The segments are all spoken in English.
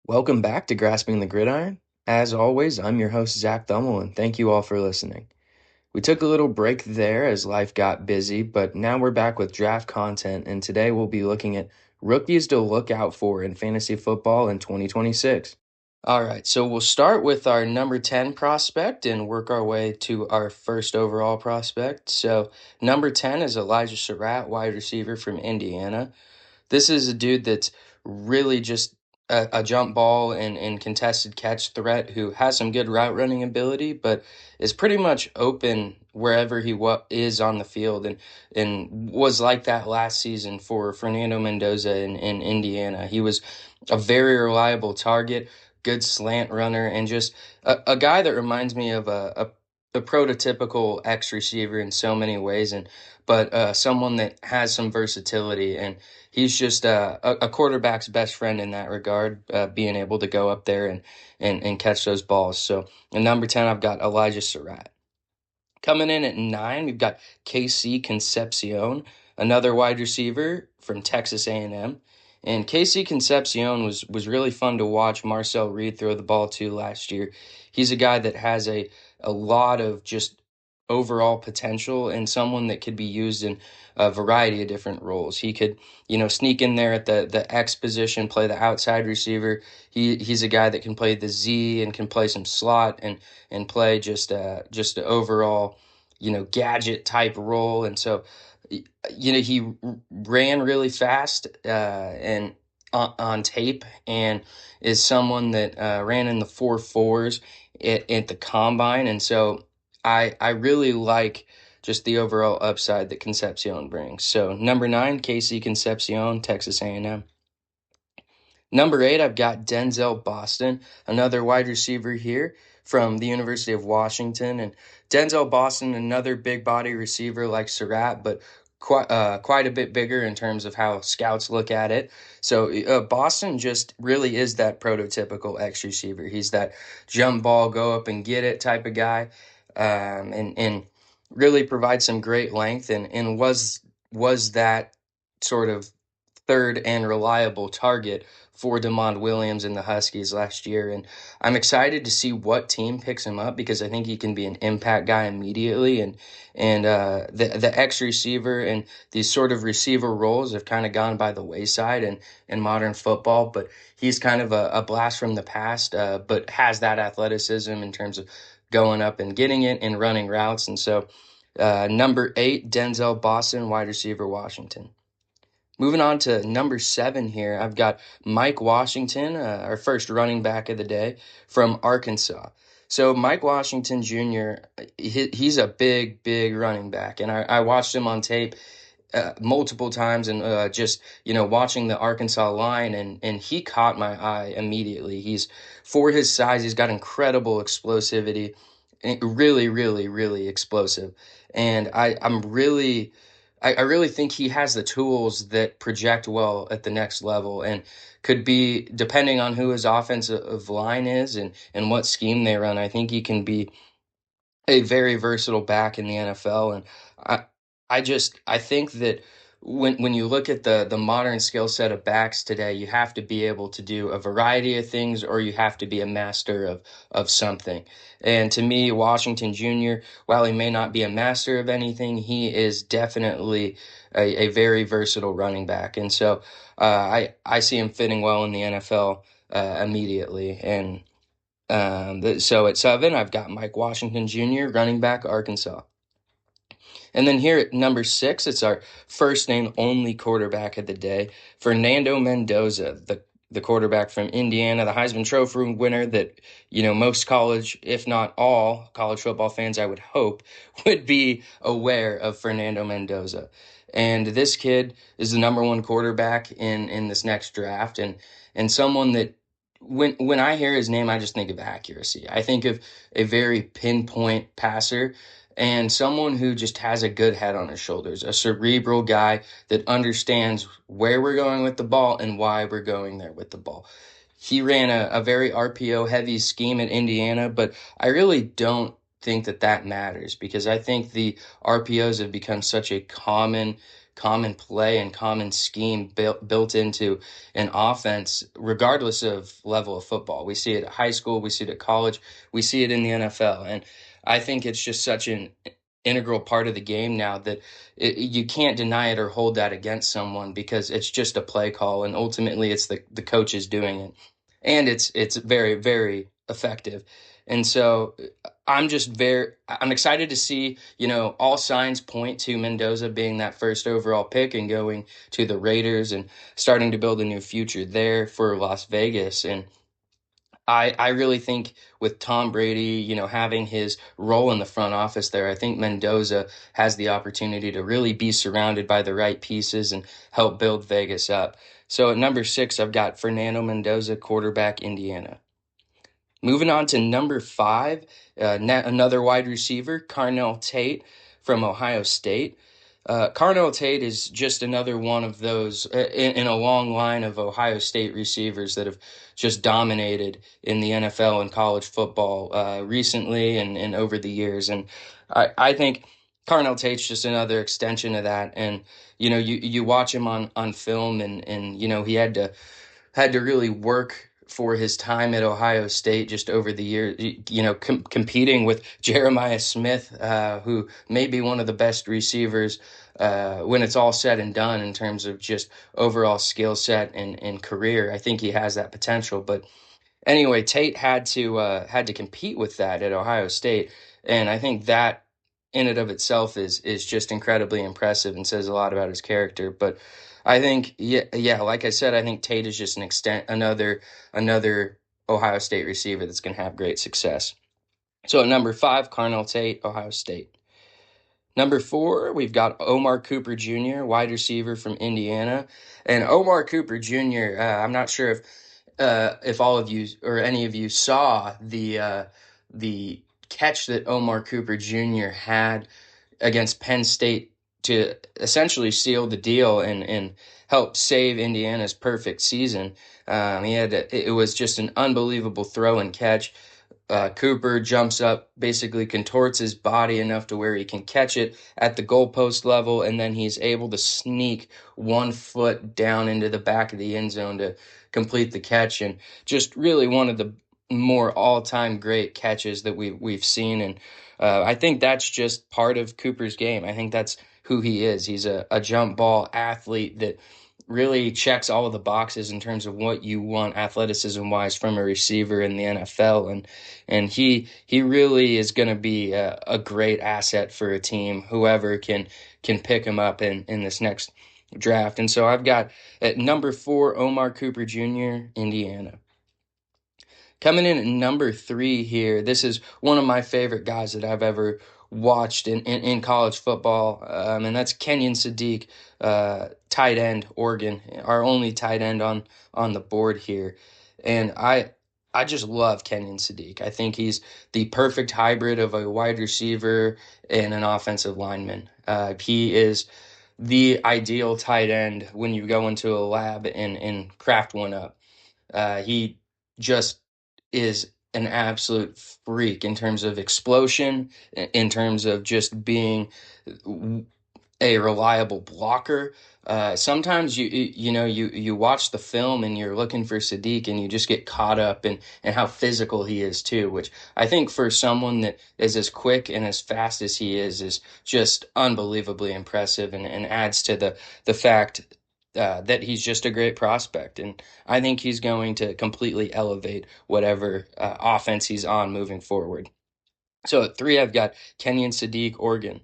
Welcome back to Grasping the Gridiron. As always, I'm your host, Zach Thummel, and thank you all for listening. We took a little break there as life got busy, but now we're back with draft content, and today we'll be looking at rookies to look out for in fantasy football in 2026. All right, so we'll start with our number 10 prospect and work our way to our first overall prospect. So, number 10 is Elijah Surratt, wide receiver from Indiana. This is a dude that's really just a jump ball and contested catch threat who has some good route running ability, but is pretty much open wherever he is on the field, and was like that last season for Fernando Mendoza in Indiana. He was a very reliable target, good slant runner, and just a guy that reminds me of a prototypical X receiver in so many ways, but someone that has some versatility, and he's just a quarterback's best friend in that regard, being able to go up there and catch those balls. So, at number 10, I've got Elijah Surratt. Coming in at 9, we've got KC Concepcion, another wide receiver from Texas A&M. And KC Concepcion was really fun to watch Marcel Reed throw the ball to last year. He's a guy that has a lot of just overall potential and someone that could be used in a variety of different roles. He could, sneak in there at the X position, play the outside receiver. He's a guy that can play the Z and can play some slot and play just an overall, gadget type role. And so, he ran really fast and on tape, and is someone that ran in the 4.4s at the combine. And so I really like just the overall upside that Concepcion brings. So number 9, KC Concepcion, Texas A&M. Number 8, I've got Denzel Boston, another wide receiver here from the University of Washington. And Denzel Boston, another big body receiver like Surratt, but quite a bit bigger in terms of how scouts look at it. So Boston just really is that prototypical X receiver. He's that jump ball, go up and get it type of guy, and really provides some great length, and was that sort of third and reliable target for DeMond Williams and the Huskies last year. And I'm excited to see what team picks him up, because I think he can be an impact guy immediately. And the X receiver and these sort of receiver roles have kind of gone by the wayside in modern football. But he's kind of a blast from the past, but has that athleticism in terms of going up and getting it and running routes. And so number 8, Denzel Boston, wide receiver, Washington. Moving on to number 7 here, I've got Mike Washington, our first running back of the day from Arkansas. So Mike Washington Jr., he's a big, big running back, and I watched him on tape multiple times, and just watching the Arkansas line, and he caught my eye immediately. For his size, he's got incredible explosivity, really, really, really explosive, and I really think he has the tools that project well at the next level, and could be, depending on who his offensive line is and what scheme they run, I think he can be a very versatile back in the NFL. And I I think that when you look at the modern skill set of backs today, you have to be able to do a variety of things, or you have to be a master of something. And to me, Washington Jr., while he may not be a master of anything, he is definitely a very versatile running back. And so I see him fitting well in the NFL immediately. And so at 7, I've got Mike Washington Jr., running back, Arkansas. And then here at number 6, it's our first name only quarterback of the day, Fernando Mendoza, the quarterback from Indiana, the Heisman Trophy winner that, most college, if not all college football fans, I would hope, would be aware of Fernando Mendoza. And this kid is the number 1 quarterback in this next draft, and someone that, when I hear his name, I just think of accuracy. I think of a very pinpoint passer, and someone who just has a good head on his shoulders, a cerebral guy that understands where we're going with the ball and why we're going there with the ball. He ran a very RPO heavy scheme at Indiana, but I really don't think that matters, because I think the RPOs have become such a common common play and common scheme built into an offense, regardless of level of football. We see it at high school, we see it at college, we see it in the NFL. And I think it's just such an integral part of the game now that you can't deny it or hold that against someone because it's just a play call, and ultimately it's the coaches doing it, and it's very, very effective. And so I'm excited to see, all signs point to Mendoza being that first overall pick and going to the Raiders and starting to build a new future there for Las Vegas. And I really think with Tom Brady, having his role in the front office there, I think Mendoza has the opportunity to really be surrounded by the right pieces and help build Vegas up. So at number 6, I've got Fernando Mendoza, quarterback, Indiana. Moving on to number 5, another wide receiver, Carnell Tate from Ohio State. Carnell Tate is just another one of those in a long line of Ohio State receivers that have just dominated in the NFL and college football recently and over the years. And I think Carnell Tate's just another extension of that. And, you watch him on film and he had to really work for his time at Ohio State just over the years, competing with Jeremiah Smith, who may be one of the best receivers when it's all said and done in terms of just overall skill set and career. I think he has that potential. But anyway, Tate had to compete with that at Ohio State, and I think that in and of itself is just incredibly impressive and says a lot about his character. But I think, yeah, like I said, I think Tate is just another Ohio State receiver that's going to have great success. So at number 5, Carnell Tate, Ohio State. Number 4, we've got Omar Cooper Jr., wide receiver from Indiana. And Omar Cooper Jr., I'm not sure if all of you or any of you saw the catch that Omar Cooper Jr. had against Penn State to essentially seal the deal and help save Indiana's perfect season. It was just an unbelievable throw and catch. Cooper jumps up, basically contorts his body enough to where he can catch it at the goalpost level, and then he's able to sneak 1 foot down into the back of the end zone to complete the catch. And just really one of the more all-time great catches that we've seen. And I think that's just part of Cooper's game. I think that's who he is. He's a jump ball athlete that really checks all of the boxes in terms of what you want athleticism wise from a receiver in the NFL. And he really is going to be a great asset for a team, whoever can pick him up in this next draft. And so I've got at number 4, Omar Cooper Jr., Indiana. Coming in at number 3 here, this is one of my favorite guys that I've ever watched in college football, and that's Kenyon Sadiq, tight end, Oregon, our only tight end on the board here. And I just love Kenyon Sadiq. I think he's the perfect hybrid of a wide receiver and an offensive lineman. He is the ideal tight end when you go into a lab and craft one up. He just is an absolute freak in terms of explosion, in terms of just being a reliable blocker. Sometimes you watch the film and you're looking for Sadiq and you just get caught up in how physical he is too, which I think for someone that is as quick and as fast as he is just unbelievably impressive and adds to the fact that he's just a great prospect. And I think he's going to completely elevate whatever offense he's on moving forward. So at 3, I've got Kenyon Sadiq, Oregon.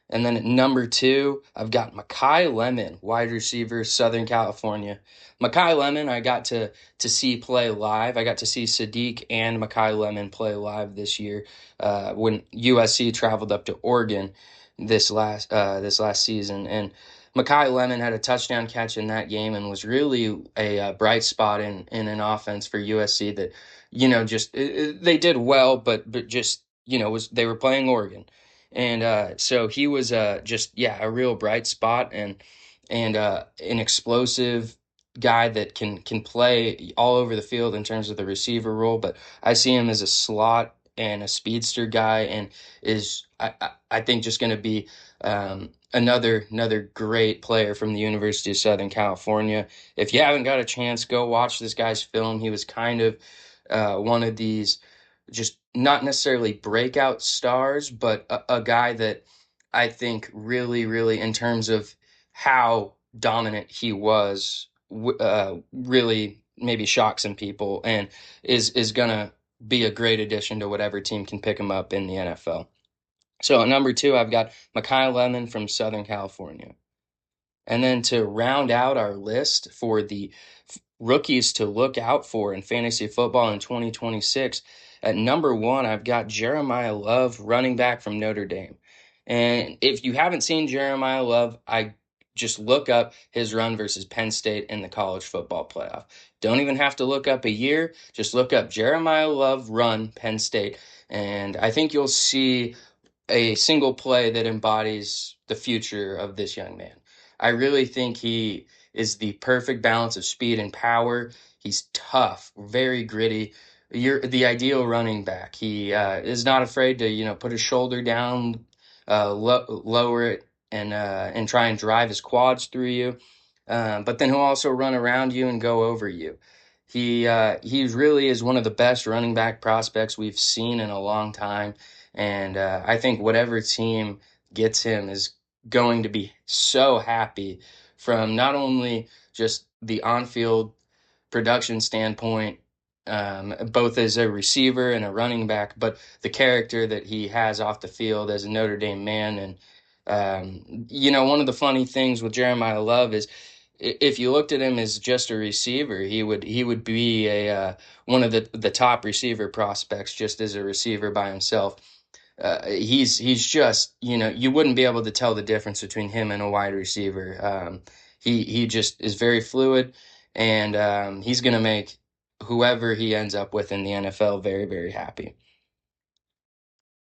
And then at number 2, I've got Makai Lemon, wide receiver, Southern California. Makai Lemon, I got to see play live. I got to see Sadiq and Makai Lemon play live this year when USC traveled up to Oregon this last season. And Makai Lemon had a touchdown catch in that game and was really a bright spot in an offense for USC that, just they did well, but just, they were playing Oregon. And so he was a real bright spot and an explosive guy that can play all over the field in terms of the receiver role. But I see him as a slot and a speedster guy, and is I think just going to be another great player from the University of Southern California. If you haven't got a chance, go watch this guy's film. He was kind of one of these just not necessarily breakout stars, but a guy that I think really, in terms of how dominant he was, really maybe shock some people and is gonna be a great addition to whatever team can pick him up in the NFL. So at number two, I've got Mekhi Lemon from Southern California. And then to round out our list for the rookies to look out for in fantasy football in 2026, at number one, I've got Jeremiah Love, running back from Notre Dame. And if you haven't seen Jeremiah Love, I just look up his run versus Penn State in the college football playoff. Don't even have to look up a year, just look up Jeremiah Love run Penn State. And I think you'll see a single play that embodies the future of this young man. I really think he is the perfect balance of speed and power. He's tough, very gritty. You're the ideal running back. He is not afraid to, put his shoulder down, lower it, and try and drive his quads through you. But then he'll also run around you and go over you. He really is one of the best running back prospects we've seen in a long time. And I think whatever team gets him is going to be so happy from not only just the on-field production standpoint, both as a receiver and a running back, but the character that he has off the field as a Notre Dame man. And one of the funny things with Jeremiah Love is if you looked at him as just a receiver, he would be a one of the top receiver prospects just as a receiver by himself. He's just, you wouldn't be able to tell the difference between him and a wide receiver. He just is very fluid, and he's going to make whoever he ends up with in the NFL very, very happy.